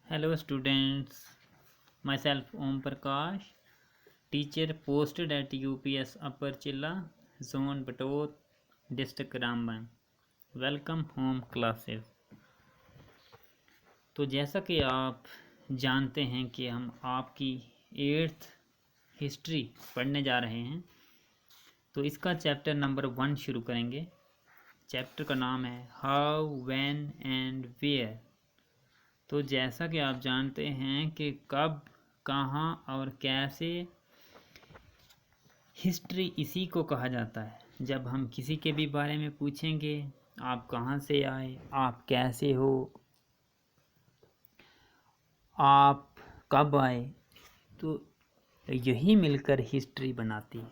Hello students, myself Om Prakash, teacher posted at UPS Upper Chilla, Zone Batot, District Ramban. Welcome home classes. तो जैसा कि आप जानते हैं कि हम आपकी 8th हिस्ट्री पढ़ने जा रहे हैं, तो इसका चैप्टर नंबर 1 शुरू करेंगे। चैप्टर का नाम है हाउ, व्हेन एंड वेयर। तो जैसा कि आप जानते हैं कि कब, कहाँ और कैसे, हिस्ट्री इसी को कहा जाता है। जब हम किसी के भी बारे में पूछेंगे, आप कहाँ से आए, आप कैसे हो, आप कब आए, तो यही मिलकर हिस्ट्री बनाती है।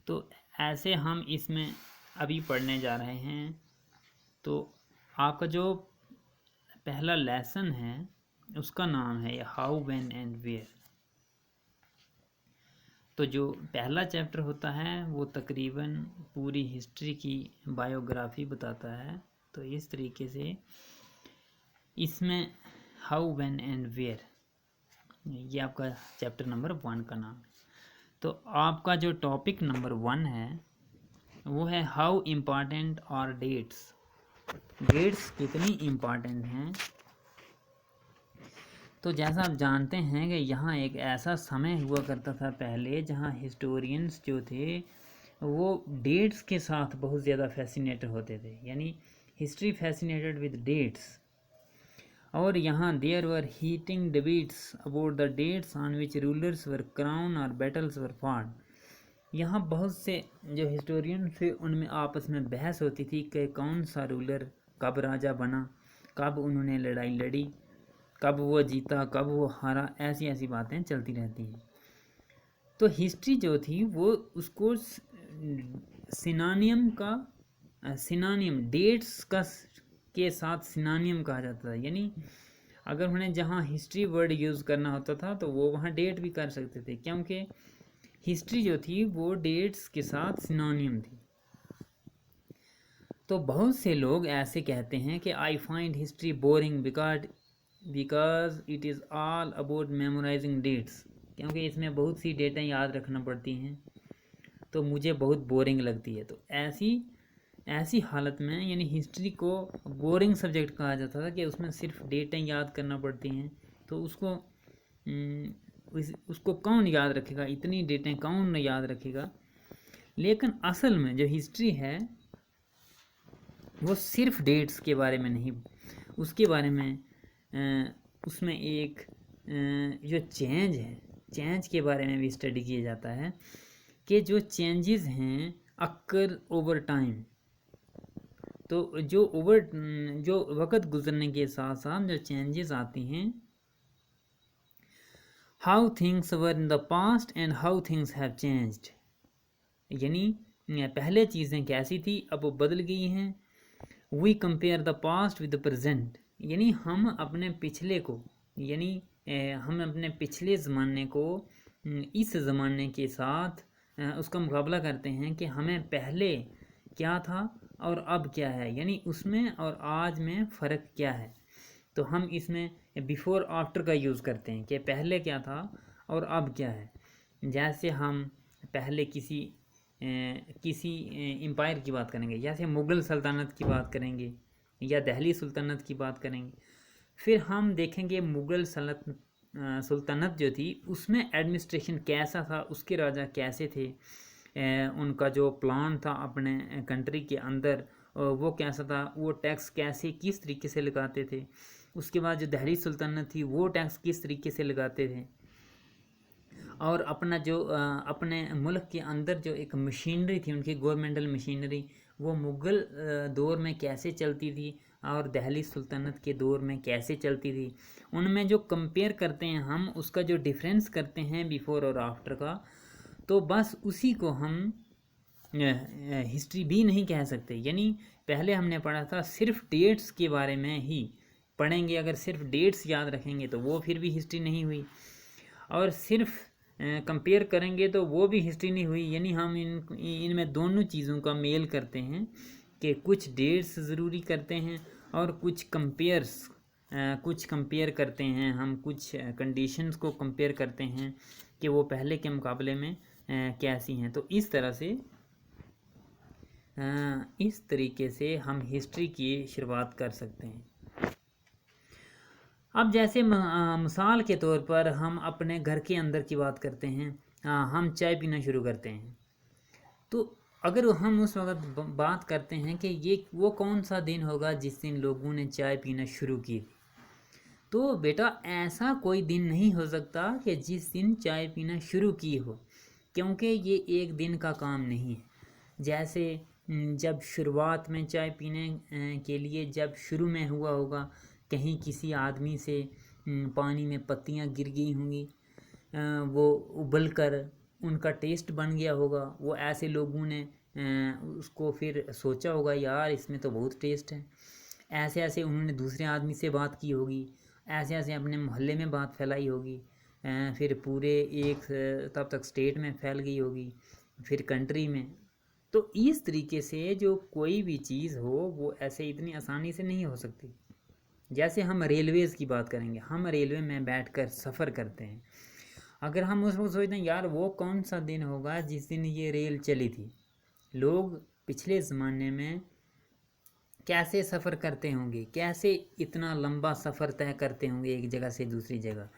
तो ऐसे हम इसमें अभी पढ़ने जा रहे हैं। तो आपका जो पहला लेसन है उसका नाम है हाउ, व्हेन एंड वेयर। तो जो पहला चैप्टर होता है वो तकरीबन पूरी हिस्ट्री की बायोग्राफी बताता है। तो इस तरीके से इसमें हाउ, व्हेन एंड वेयर, ये आपका चैप्टर नंबर 1 का नाम है। तो आपका जो टॉपिक नंबर 1 है वो है हाउ इम्पॉर्टेंट और डेट्स। डेट्स कितनी इम्पॉर्टेंट हैं। तो जैसा आप जानते हैं कि यहाँ एक ऐसा समय हुआ करता था पहले जहाँ हिस्टोरियंस जो थे वो डेट्स के साथ बहुत ज़्यादा फैसिनेटेड होते थे, यानी हिस्ट्री फैसिनेटेड विद डेट्स। और यहाँ there were heating debates about the dates on which rulers were crown और बैटल्स वर फॉट। यहाँ बहुत से जो हिस्टोरियन थे उनमें आपस में बहस होती थी कि कौन सा रूलर कब राजा बना, कब उन्होंने लड़ाई लड़ी, कब वो जीता, कब वो हारा, ऐसी ऐसी बातें चलती रहती हैं। तो हिस्ट्री जो थी वो उसको सिनोनियम डेट्स का के साथ सिनोनियम कहा जाता था। यानी अगर उन्हें जहाँ हिस्ट्री वर्ड यूज़ करना होता था तो वो वहाँ डेट भी कर सकते थे, क्योंकि हिस्ट्री जो थी वो डेट्स के साथ सिनोनियम थी। तो बहुत से लोग ऐसे कहते हैं कि I find history boring because it is all about memorising dates, क्योंकि इसमें बहुत सी डेटें याद रखना पड़ती हैं, तो मुझे बहुत बोरिंग लगती है। तो ऐसी हालत में यानी हिस्ट्री को बोरिंग सब्जेक्ट कहा जाता था कि उसमें सिर्फ डेटें याद करना पड़ती हैं। तो उसको कौन याद रखेगा, इतनी डेटें कौन याद रखेगा। लेकिन असल में जो हिस्ट्री है वो सिर्फ डेट्स के बारे में नहीं, उसके बारे में उसमें एक जो चेंज के बारे में भी स्टडी किया जाता है कि जो चेंजेस हैं अक्कर ओवर टाइम। तो जो वक्त गुजरने के साथ साथ जो चेंजेस आती हैं, how things were in the past and how things have changed, यानी पहले चीज़ें कैसी थी अब वो बदल गई हैं। We compare the past with the present, यानी हम अपने पिछले को हम अपने पिछले ज़माने को इस ज़माने के साथ उसका मुकाबला करते हैं कि हमें पहले क्या था और अब क्या है, यानी उसमें और आज में फ़र्क क्या है। तो हम इसमें बिफ़ोर आफ्टर का यूज़ करते हैं कि पहले क्या था और अब क्या है। जैसे हम पहले किसी एम्पायर की बात करेंगे, जैसे मुग़ल सल्तनत की बात करेंगे या दिल्ली सुल्तानत की बात करेंगे, फिर हम देखेंगे मुग़ल सुल्तानत जो थी उसमें एडमिनिस्ट्रेशन कैसा था, उसके राजा कैसे थे, उनका जो प्लान था अपने कंट्री के अंदर वो कैसा था, वो टैक्स कैसे किस तरीके से लगाते थे। उसके बाद जो दिल्ली सुल्तानत थी वो टैक्स किस तरीके से लगाते थे, और अपना जो अपने मुल्क के अंदर जो एक मशीनरी थी उनकी गवर्नमेंटल मशीनरी, वो मुग़ल दौर में कैसे चलती थी और दिल्ली सुल्तानत के दौर में कैसे चलती थी। उनमें जो कंपेयर करते हैं हम, उसका जो डिफरेंस करते हैं बिफ़ोर और आफ्टर का, तो बस उसी को हम हिस्ट्री भी नहीं कह सकते। यानी पहले हमने पढ़ा था सिर्फ डेट्स के बारे में ही पढ़ेंगे, अगर सिर्फ डेट्स याद रखेंगे तो वो फिर भी हिस्ट्री नहीं हुई, और सिर्फ कंपेयर करेंगे तो वो भी हिस्ट्री नहीं हुई। यानी हम इनमें दोनों चीज़ों का मेल करते हैं कि कुछ डेट्स ज़रूरी करते हैं और कुछ कंपेयर्स कुछ कंपेयर करते हैं, हम कुछ कंडीशंस को कंपेयर करते हैं कि वो पहले के मुकाबले में कैसी हैं। तो इस तरीके से हम हिस्ट्री की शुरुआत कर सकते हैं। अब जैसे मिसाल के तौर पर हम अपने घर के अंदर की बात करते हैं, हम चाय पीना शुरू करते हैं। तो अगर हम उस वक्त बात करते हैं कि ये वो कौन सा दिन होगा जिस दिन लोगों ने चाय पीना शुरू की थी, तो बेटा ऐसा कोई दिन नहीं हो सकता कि जिस दिन चाय पीना शुरू की हो, क्योंकि ये एक दिन का काम नहीं है। जैसे जब शुरुआत में चाय पीने के लिए जब शुरू में हुआ होगा, कहीं किसी आदमी से पानी में पत्तियां गिर गई होंगी, वो उबल कर उनका टेस्ट बन गया होगा। वो ऐसे लोगों ने उसको फिर सोचा होगा, यार इसमें तो बहुत टेस्ट है। ऐसे ऐसे उन्होंने दूसरे आदमी से बात की होगी, ऐसे ऐसे अपने मोहल्ले में बात फैलाई होगी, फिर पूरे एक तब तक स्टेट में फैल गई होगी, फिर कंट्री में। तो इस तरीके से जो कोई भी चीज़ हो वो ऐसे इतनी आसानी से नहीं हो सकती। जैसे हम रेलवेज़ की बात करेंगे, हम रेलवे में बैठकर सफ़र करते हैं। अगर हम उसको सोचते हैं यार वो कौन सा दिन होगा जिस दिन ये रेल चली थी, लोग पिछले ज़माने में कैसे सफ़र करते होंगे, कैसे इतना लंबा सफ़र तय करते होंगे एक जगह से दूसरी जगह।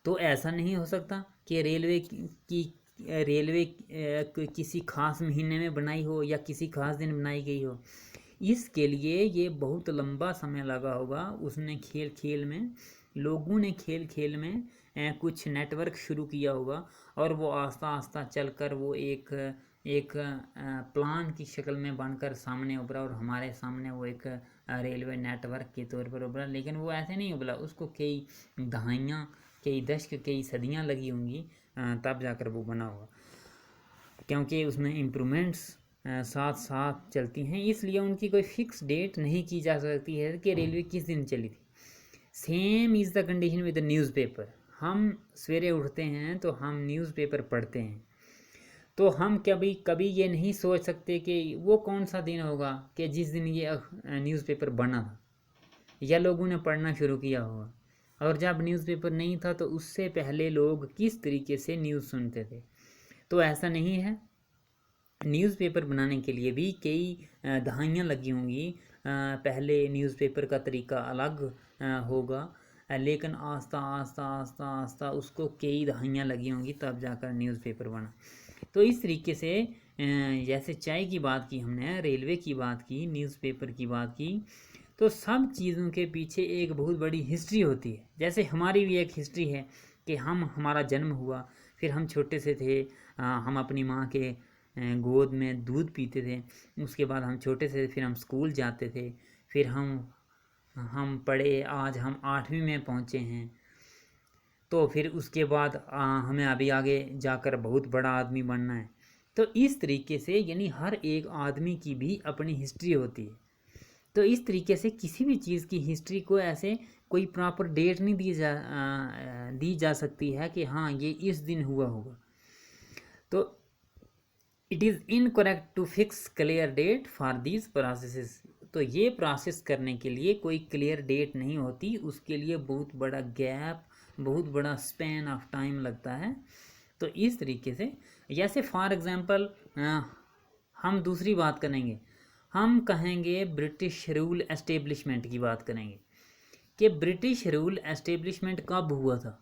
तो ऐसा नहीं हो सकता कि रेलवे किसी खास महीने में बनाई हो या किसी खास दिन बनाई गई हो। इसके लिए ये बहुत लंबा समय लगा होगा। उसने लोगों ने खेल खेल में कुछ नेटवर्क शुरू किया होगा, और वो आस्ता आस्ता चलकर वो एक प्लान की शक्ल में बनकर सामने उभरा, और हमारे सामने वो एक रेलवे नेटवर्क के तौर पर उभरा। लेकिन वो ऐसे नहीं उभरा, उसको कई दहाइयाँ, कई दशक, कई सदियाँ लगी होंगी, तब जाकर वो बना होगा, क्योंकि उसमें इम्प्रूवमेंट्स साथ साथ चलती हैं। इसलिए उनकी कोई फिक्स डेट नहीं की जा सकती है कि रेलवे किस दिन चली थी। Same is the condition with the newspaper. हम सवेरे उठते हैं तो हम न्यूज़पेपर पढ़ते हैं, तो हम कभी कभी ये नहीं सोच सकते कि वो कौन सा दिन होगा कि जिस दिन ये न्यूज़पेपर बना था या लोगों ने पढ़ना शुरू किया होगा। और जब न्यूज़पेपर नहीं था तो उससे पहले लोग किस तरीके से न्यूज़ सुनते थे। तो ऐसा नहीं है। न्यूज़पेपर बनाने के लिए भी कई दहाइयाँ लगी होंगी। पहले न्यूज़पेपर का तरीका अलग होगा, लेकिन आस्ता आस्ता आस्ता आस्ता उसको कई दहाइयाँ लगी होंगी, तब जाकर न्यूज़पेपर बना। तो इस तरीके से जैसे चाय की बात की हमने, रेलवे की बात की, न्यूज़पेपर की बात की, तो सब चीज़ों के पीछे एक बहुत बड़ी हिस्ट्री होती है। जैसे हमारी भी एक हिस्ट्री है कि हमारा जन्म हुआ, फिर हम छोटे से थे, हम अपनी माँ के गोद में दूध पीते थे। उसके बाद हम छोटे से फिर हम स्कूल जाते थे, फिर हम पढ़े, आज हम 8वीं में पहुँचे हैं। तो फिर उसके बाद हमें अभी आगे जाकर बहुत बड़ा आदमी बनना है। तो इस तरीके से यानी हर एक आदमी की भी अपनी हिस्ट्री होती है। तो इस तरीके से किसी भी चीज़ की हिस्ट्री को ऐसे कोई प्रॉपर डेट नहीं दी जा सकती है कि हाँ ये इस दिन हुआ होगा। तो it is incorrect to fix clear date for these processes. तो ये प्रोसेस करने के लिए कोई क्लियर डेट नहीं होती, उसके लिए बहुत बड़ा गैप, बहुत बड़ा स्पैन ऑफ टाइम लगता है। तो इस तरीके से जैसे फॉर एग्जांपल हम दूसरी बात करेंगे, हम कहेंगे ब्रिटिश रूल एस्टेब्लिशमेंट की बात करेंगे कि ब्रिटिश रूल एस्टेब्लिशमेंट कब हुआ था।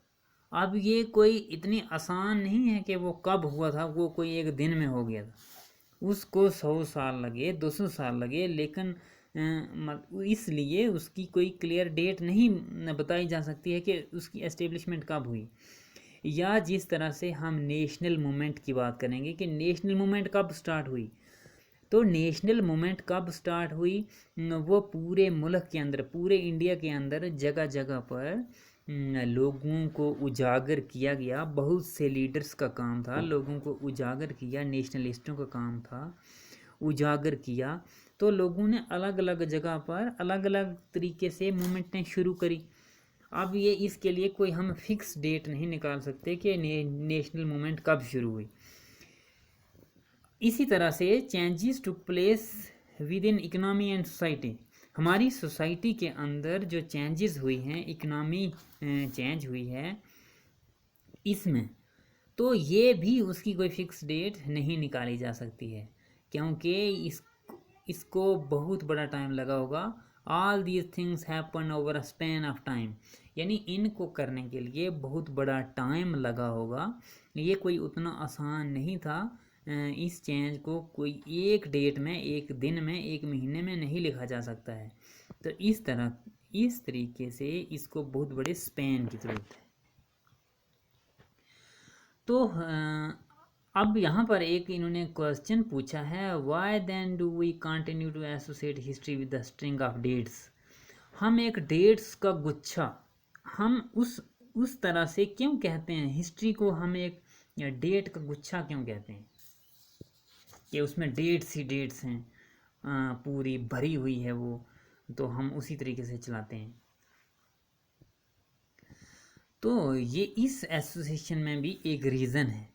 अब ये कोई इतनी आसान नहीं है कि वो कब हुआ था, वो कोई एक दिन में हो गया था। उसको 100 साल लगे, 200 साल लगे, लेकिन इसलिए उसकी कोई क्लियर डेट नहीं बताई जा सकती है कि उसकी एस्टेब्लिशमेंट कब हुई। या जिस तरह से हम नेशनल मूवमेंट की बात करेंगे कि नेशनल मूवमेंट कब स्टार्ट हुई, तो नेशनल मूवमेंट कब स्टार्ट हुई, वो पूरे मुल्क के अंदर, पूरे इंडिया के अंदर जगह जगह पर लोगों को उजागर किया गया। बहुत से लीडर्स का काम था लोगों को उजागर किया, नेशनलिस्टों का काम था उजागर किया। तो लोगों ने अलग अलग जगह पर अलग अलग तरीके से मूवमेंटें शुरू करी। अब ये इसके लिए कोई हम फिक्स डेट नहीं निकाल सकते कि नेशनल मूवमेंट कब शुरू हुई। इसी तरह से changes took place with in economy and society. हमारी सोसाइटी के अंदर जो चेंजेस हुई हैं, इकनॉमी चेंज हुई है इसमें, तो ये भी उसकी कोई फिक्स डेट नहीं निकाली जा सकती है, क्योंकि इसको बहुत बड़ा टाइम लगा होगा। All these things happen over a span of time, यानी इनको करने के लिए बहुत बड़ा टाइम लगा होगा। ये कोई उतना आसान नहीं था। इस चेंज को कोई एक डेट में, एक दिन में, एक महीने में नहीं लिखा जा सकता है। तो इस तरीके से इसको बहुत बड़े स्पैन की ज़रूरत है। तो अब यहाँ पर एक इन्होंने क्वेश्चन पूछा है, why then do we continue to associate history with the string of dates. हम एक डेट्स का गुच्छा, हम उस तरह से क्यों कहते हैं हिस्ट्री को, हम एक डेट का गुच्छा क्यों कहते हैं, कि उसमें डेट्स ही डेट्स हैं, पूरी भरी हुई है वो, तो हम उसी तरीके से चलाते हैं। तो ये इस एसोसिएशन में भी एक रीज़न है।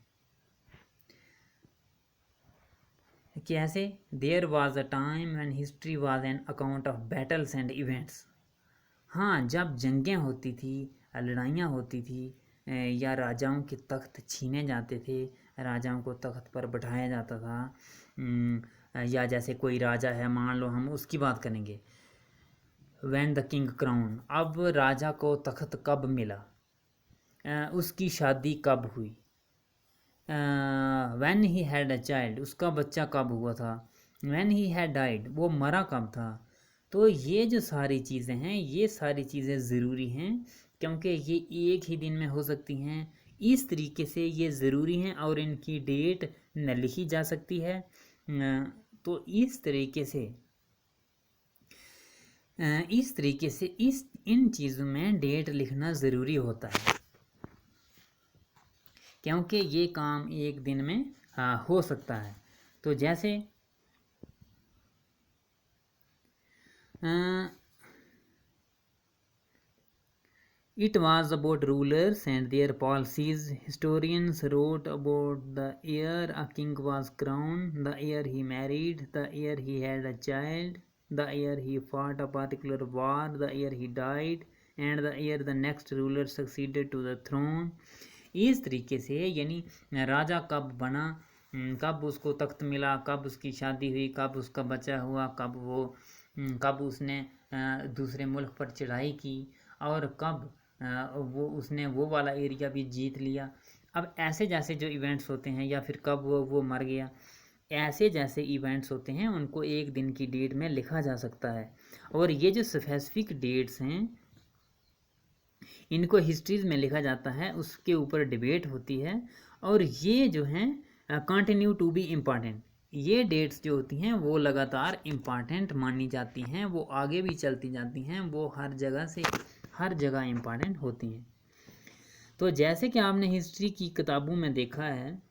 कैसे? There was a time when history was an account of battles and events. हाँ, जब जंगें होती थी, लड़ाइयाँ होती थी, या राजाओं के तख्त छीने जाते थे, राजाओं को तख्त पर बैठाया जाता था, या जैसे कोई राजा है, मान लो हम उसकी बात करेंगे, व्हेन द किंग क्राउन, अब राजा को तख्त कब मिला, उसकी शादी कब हुई, when he had a child, उसका बच्चा कब हुआ था, व्हेन ही हैड डाइड, वो मरा कब था। तो ये जो सारी चीज़ें हैं, ये सारी चीज़ें ज़रूरी हैं, क्योंकि ये एक ही दिन में हो सकती हैं। इस तरीके से ये ज़रूरी हैं और इनकी डेट न लिखी जा सकती है। तो इस तरीके से इन चीज़ों में डेट लिखना ज़रूरी होता है, क्योंकि ये काम एक दिन में हो सकता है। तो जैसे it was about rulers and their policies. Historians wrote about the year a king was crowned, the year he married, the year he had a child, the year he fought a particular war, the year he died, and the year the next ruler succeeded to the throne. इस तरीके से, यानी राजा कब बना, कब उसको तख्त मिला, कब उसकी शादी हुई, कब उसका बच्चा हुआ, कब उसने दूसरे मुल्क पर चढ़ाई की, और कब उसने वो वाला एरिया भी जीत लिया। अब ऐसे जैसे जो इवेंट्स होते हैं, या फिर कब वो मर गया, ऐसे जैसे इवेंट्स होते हैं, उनको एक दिन की डेट में लिखा जा सकता है। और ये जो स्पेसिफिक डेट्स हैं, इनको हिस्ट्रीज में लिखा जाता है, उसके ऊपर डिबेट होती है, और ये जो हैं कंटिन्यू टू बी इम्पॉर्टेंट। ये डेट्स जो होती हैं वो लगातार इम्पॉर्टेंट मानी जाती हैं, वो आगे भी चलती जाती हैं, वो हर जगह इम्पॉर्टेंट होती हैं। तो जैसे कि आपने हिस्ट्री की किताबों में देखा है,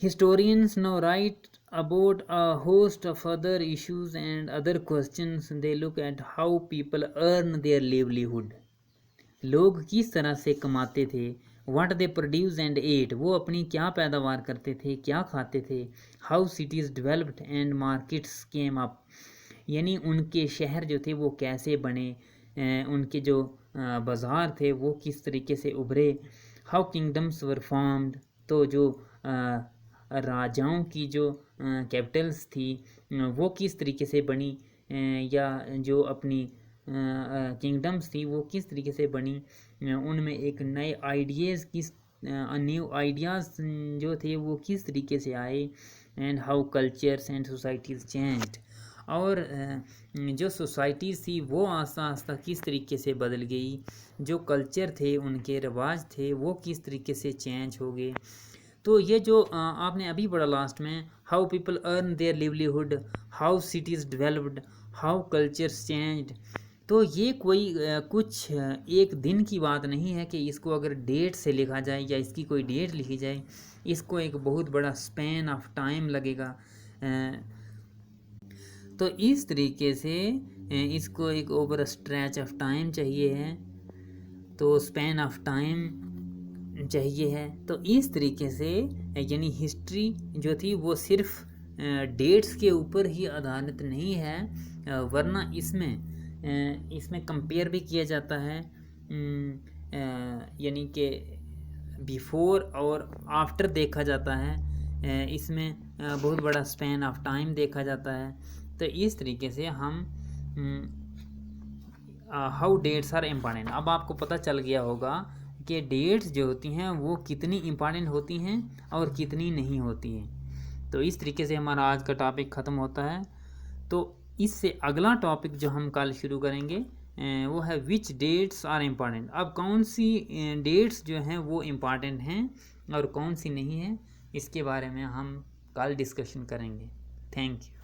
historians now write about a host of other issues and other questions. They look at how people earn their livelihood. लोग किस तरह से कमाते थे, what they produce and ate, वो अपनी क्या पैदावार करते थे, क्या खाते थे, how cities developed and markets came up, यानी उनके शहर जो थे वो कैसे बने, उनके जो बाज़ार थे वो किस तरीके से उभरे, how kingdoms were formed, तो जो राजाओं की जो कैपिटल्स थी वो किस तरीके से बनी, या जो अपनी किंगडम्स थी वो किस तरीके से बनी, उनमें एक नए न्यू आइडियाज़ जो थे वो किस तरीके से आए, and how cultures and societies changed, और जो सोसाइटीज़ थी वो आस्ता आस्ता किस तरीके से बदल गई, जो कल्चर थे, उनके रिवाज थे, वो किस तरीके से चेंज हो गए। तो ये जो आपने अभी पढ़ा लास्ट में, how people earn there livelihood, how cities developed, how cultures changed, तो ये कोई कुछ एक दिन की बात नहीं है कि इसको अगर डेट से लिखा जाए या इसकी कोई डेट लिखी जाए, इसको एक बहुत बड़ा स्पैन ऑफ टाइम लगेगा। तो इस तरीके से इसको एक ओवर स्ट्रेच ऑफ टाइम चाहिए है, तो स्पैन ऑफ टाइम चाहिए है। तो इस तरीके से यानी हिस्ट्री जो थी वो सिर्फ डेट्स के ऊपर ही आधारित नहीं है, वरना इसमें कंपेयर भी किया जाता है, यानी कि बिफोर और आफ्टर देखा जाता है, इसमें बहुत बड़ा स्पैन ऑफ टाइम देखा जाता है। तो इस तरीके से हम हाउ डेट्स आर इम्पॉर्टेंट, अब आपको पता चल गया होगा कि डेट्स जो होती हैं वो कितनी इम्पॉर्टेंट होती हैं और कितनी नहीं होती हैं। तो इस तरीके से हमारा आज का टॉपिक ख़त्म होता है। तो इससे अगला टॉपिक जो हम कल शुरू करेंगे वो है विच डेट्स आर इम्पॉर्टेंट। अब कौन सी डेट्स जो हैं वो इम्पॉर्टेंट हैं और कौन सी नहीं है, इसके बारे में हम कल डिस्कशन करेंगे। Thank you.